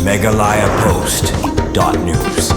megalayapost.news.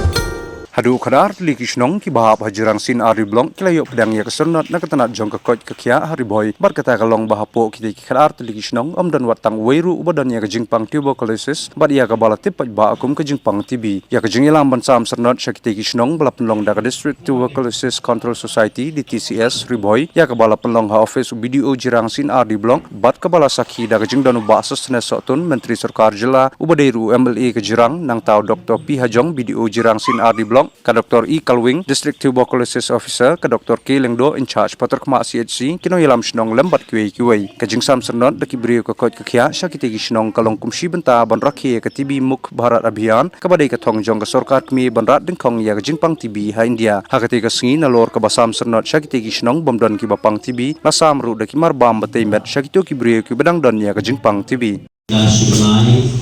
Hadu kadar likisnong kibahap hajirang sin ari blong kilayok pedang ya kesernot na ketanat jong kekot kekia hari boy berkata kalong bahapo kita kadar likisnong dan watang weiru ubadan ya kejingpang tuberculosis bad ya kabala tipat ba akum kejingpang TB ya kejingilang bansam sernot syakiti kisnong bala penlong daga District Tuberculosis Control Society di TCS riboy ya kabala penlong ha office BDO jirang sin ari blong bad kabala sakhi daga jingdanu ba asas nesotun Menteri Sarkar Jila ubadairu MLA kejirang nang tau Dr. P Hajong BDO jirang sin ari blong ka Dr. E. Kalwing, District Tuberculosis Officer, ka Dr. K. Lengdo, in charge Patar Kma CHC, kino yalam sinong lembat kiway. Kajing sam sernot, daki beriyo ka kot kakya, siya kitigi sinong kalong kumsi benta ban rakhi ka TB Muk Bharat Abhiyan, kabadai ka thong jong ka sorkar kmi ban rat ding kong ya kajing pang TB ha India. Hakati ka singi na lor ka basam sernot, siya kitigi sinong bomdon ki bapang TB, lasam ru daki marbam batay met, siya kito ki beriyo ki badang don ya kajing pang TB. Nasional,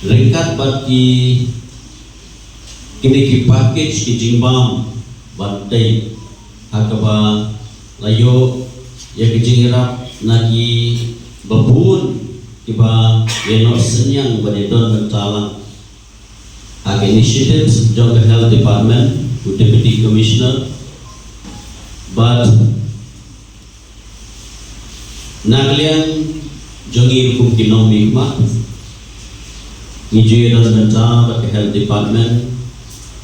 ringkat bagi kini ki package ki jimbang bantai hakaba layo ya ki jingrap nagi babun kiba yeno senyang badedon mentalang ag initiatives jong health department to deputy commissioner but naglian jongi hukum kinong mikmat ngiji don menta bak health department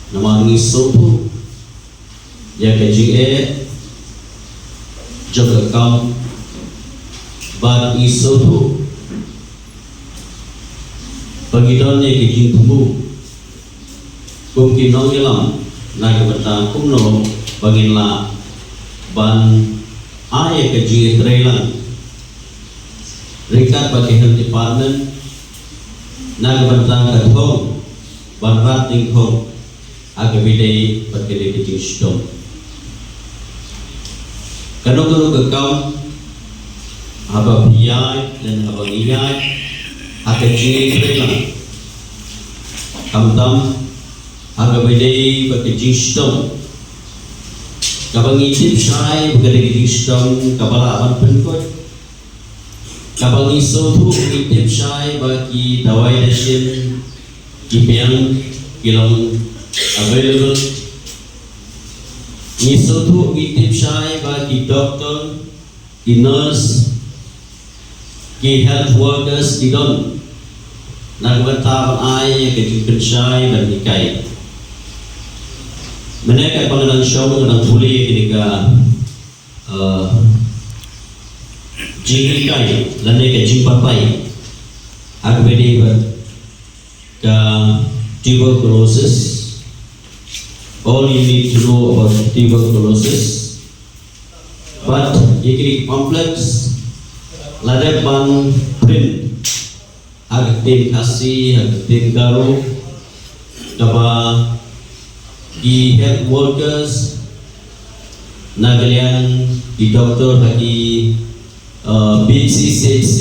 namangi sopo ya kejing jaga kam bad isopo pagidon ya kejing tumu kum kinong ilam naga bata kumno baginla ban aya kejing trailan rekat bagi health department naga bata kathong ban rating hong agabidai perkara kecil stop. Kalau kekau haba biaya dan haba niat akan ciri kamtam agabidai perkara stop. Kapang itip saya perkara kecil stop kapala aman penkot. Kapang isotu itip saya bagi dawai dasim kipiang kilang available ngisotu itip syai bagi doktor, ki nurse, ki health workers ki don nagbatawan ay kejimpen syai dan nikai mereka pangalan syau mengenang pulih ketika jingikai dan mereka jimpapai agbedi ke tuberculosis. All you need to know about tuberculosis, but ini complex. Ladepan print, agak kasih, agak garu, kapa di health workers, nagalian di doktor bagi BCCC,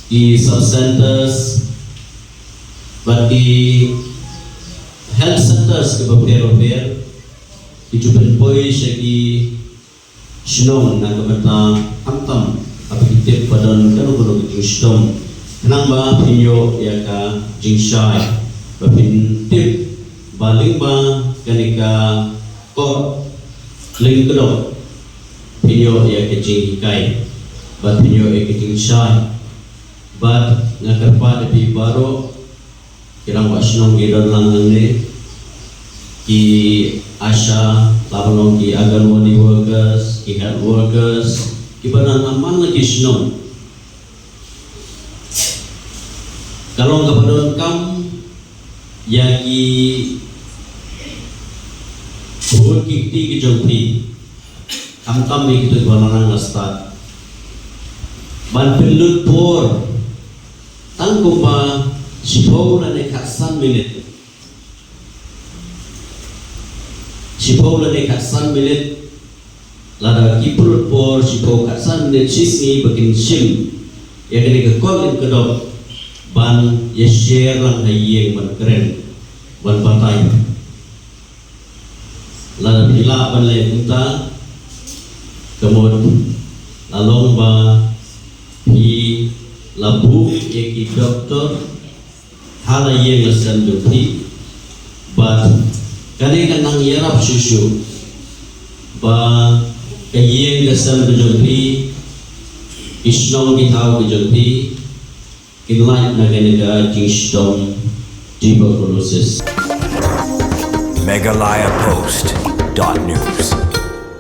di sub centers, bagi health centers ke beberapa dijupan poin segi senong nak berta antam apa kita padan kalau kita senong kenang ba pinyo ya ka jingsai bapin tip baling ba kanika ko ling kedok pinyo ya ke jingkai ba pinyo ya ke jingsai ba ngakarpa di baro kirang wasinong gidon lang ni ki asha labalong ki aganwadi workers ki health workers ki banan aman lagi sinong kalau kepadon kam ya ki buat kikti ki jompi kam itu banan ngastat ban pelut por tangkupa sipaw na nekatsan minit sipaw na nekatsan minit lada kipurut por sipaw katsan minit sisni bakin sim ya kini kekolin kedok ban ya share lang hayeng ban keren ban patay lada bila ban lay punta kemud lalong ba hi labu ya ki doktor hala yeng lasan dupi but kani kanang yarap susu ba kayeng lasan dupi isnong bitaw dupi in line na kaniga jingstong tuberculosis Megalayapost.news.